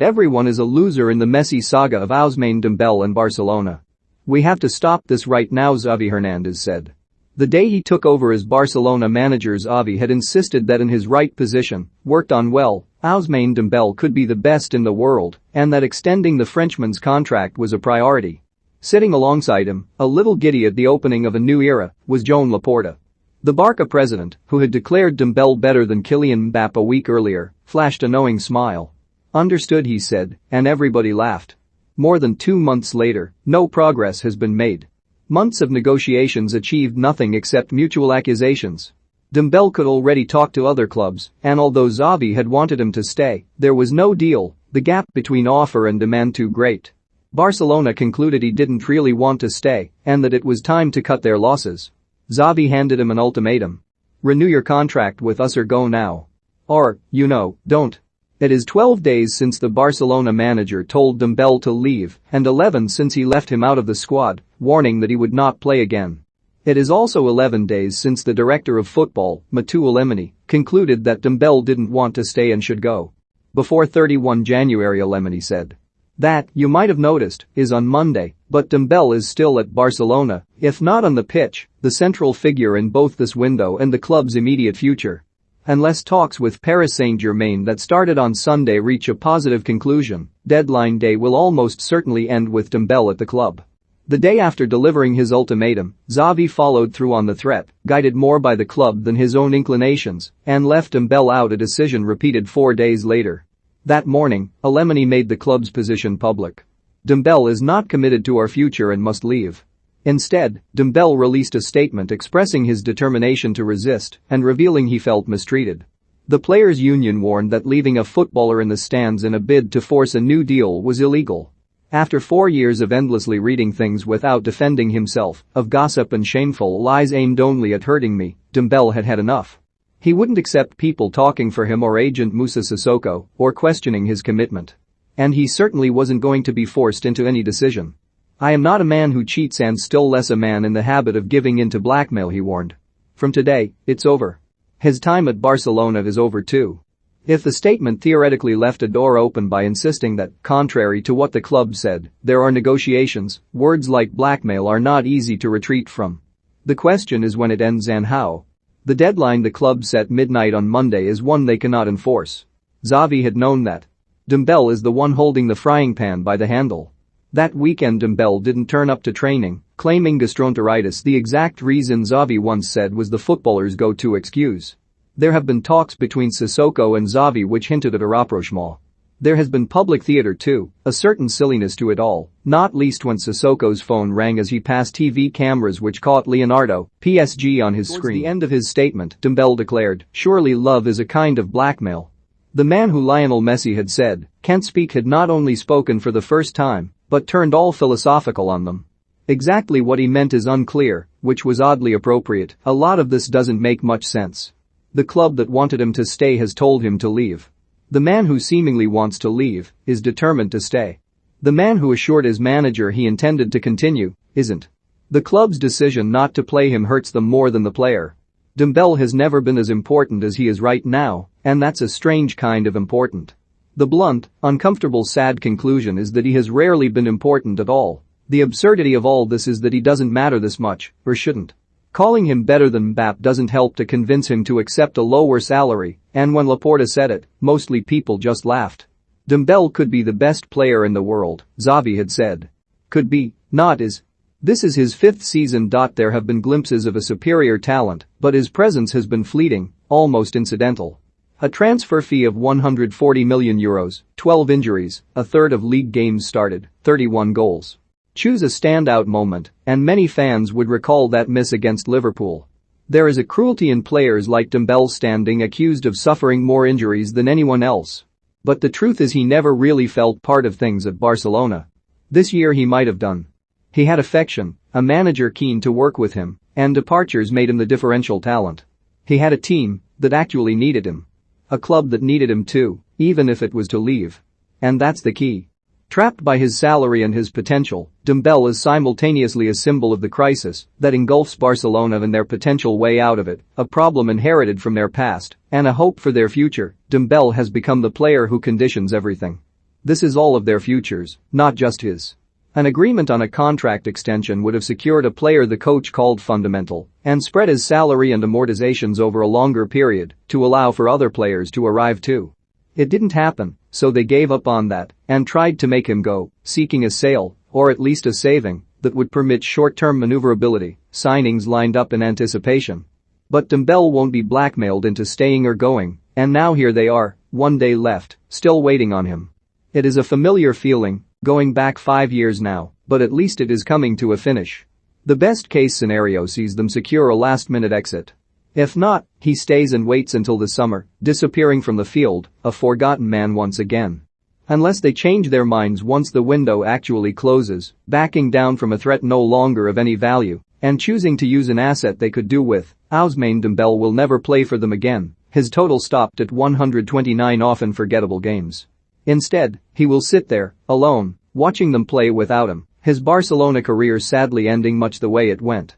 Everyone is a loser in the messy saga of Ousmane Dembélé and Barcelona. We have to stop this right now, Xavi Hernandez said. The day he took over as Barcelona manager, Xavi had insisted that in his right position, worked on well, Ousmane Dembélé could be the best in the world and that extending the Frenchman's contract was a priority. Sitting alongside him, a little giddy at the opening of a new era, was Joan Laporta. The Barca president, who had declared Dembélé better than Kylian Mbappé a week earlier, flashed a knowing smile. Understood, he said, and everybody laughed. More than 2 months later, no progress has been made. Months of negotiations achieved nothing except mutual accusations. Dembélé could already talk to other clubs, and although Xavi had wanted him to stay, there was no deal, the gap between offer and demand too great. Barcelona concluded he didn't really want to stay and that it was time to cut their losses. Xavi handed him an ultimatum. Renew your contract with us or go now. Or, don't. It is 12 days since the Barcelona manager told Dembélé to leave and 11 since he left him out of the squad, warning that he would not play again. It is also 11 days since the director of football, Mateu Alemany, concluded that Dembélé didn't want to stay and should go. Before 31 January, Alemany said. That, you might have noticed, is on Monday, but Dembélé is still at Barcelona, if not on the pitch, the central figure in both this window and the club's immediate future. Unless talks with Paris Saint-Germain that started on Sunday reach a positive conclusion, deadline day will almost certainly end with Dembélé at the club. The day after delivering his ultimatum, Xavi followed through on the threat, guided more by the club than his own inclinations, and left Dembélé out, a decision repeated 4 days later. That morning, Alemany made the club's position public. Dembélé is not committed to our future and must leave. Instead, Dembélé released a statement expressing his determination to resist and revealing he felt mistreated. The players' union warned that leaving a footballer in the stands in a bid to force a new deal was illegal. After 4 years of endlessly reading things without defending himself, of gossip and shameful lies aimed only at hurting me, Dembélé had had enough. He wouldn't accept people talking for him or agent Moussa Sissoko or questioning his commitment. And he certainly wasn't going to be forced into any decision. I am not a man who cheats and still less a man in the habit of giving in to blackmail, he warned. From today, it's over. His time at Barcelona is over too. If the statement theoretically left a door open by insisting that, contrary to what the club said, there are negotiations, words like blackmail are not easy to retreat from. The question is when it ends and how. The deadline the club set, midnight on Monday, is one they cannot enforce. Xavi had known that. Dembélé is the one holding the frying pan by the handle. That weekend Dembélé didn't turn up to training, claiming gastroenteritis, the exact reason Xavi once said was the footballer's go-to excuse. There have been talks between Sissoko and Xavi which hinted at a rapprochement. There has been public theater too, a certain silliness to it all, not least when Sissoko's phone rang as he passed TV cameras which caught Leonardo, PSG, on his screen. Towards the end of his statement, Dembélé declared, "Surely love is a kind of blackmail." The man who Lionel Messi had said, "Can't speak" had not only spoken for the first time, but turned all philosophical on them. Exactly what he meant is unclear, which was oddly appropriate. A lot of this doesn't make much sense. The club that wanted him to stay has told him to leave. The man who seemingly wants to leave is determined to stay. The man who assured his manager he intended to continue isn't. The club's decision not to play him hurts them more than the player. Dembélé has never been as important as he is right now, and that's a strange kind of important. The blunt, uncomfortable, sad conclusion is that he has rarely been important at all. The absurdity of all this is that he doesn't matter this much, or shouldn't. Calling him better than Mbappé doesn't help to convince him to accept a lower salary, and when Laporta said it, mostly people just laughed. Dembélé could be the best player in the world, Xavi had said. Could be, not is. This is his 5th season. There have been glimpses of a superior talent, but his presence has been fleeting, almost incidental. A transfer fee of €140 million, 12 injuries, a third of league games started, 31 goals. Choose a standout moment, and many fans would recall that miss against Liverpool. There is a cruelty in players like Dembélé standing accused of suffering more injuries than anyone else. But the truth is he never really felt part of things at Barcelona. This year he might have done. He had affection, a manager keen to work with him, and departures made him the differential talent. He had a team that actually needed him. A club that needed him too, even if it was to leave. And that's the key. Trapped by his salary and his potential, Dembélé is simultaneously a symbol of the crisis that engulfs Barcelona and their potential way out of it, a problem inherited from their past, and a hope for their future. Dembélé has become the player who conditions everything. This is all of their futures, not just his. An agreement on a contract extension would have secured a player the coach called fundamental and spread his salary and amortizations over a longer period to allow for other players to arrive too. It didn't happen, so they gave up on that and tried to make him go, seeking a sale, or at least a saving, that would permit short-term maneuverability, signings lined up in anticipation. But Dembélé won't be blackmailed into staying or going, and now here they are, 1 day left, still waiting on him. It is a familiar feeling, going back 5 years now, but at least it is coming to a finish. The best-case scenario sees them secure a last-minute exit. If not, he stays and waits until the summer, disappearing from the field, a forgotten man once again. Unless they change their minds once the window actually closes, backing down from a threat no longer of any value, and choosing to use an asset they could do with, Ousmane Dembélé will never play for them again. His total stopped at 129 often forgettable games. Instead, he will sit there, alone, watching them play without him, his Barcelona career sadly ending much the way it went.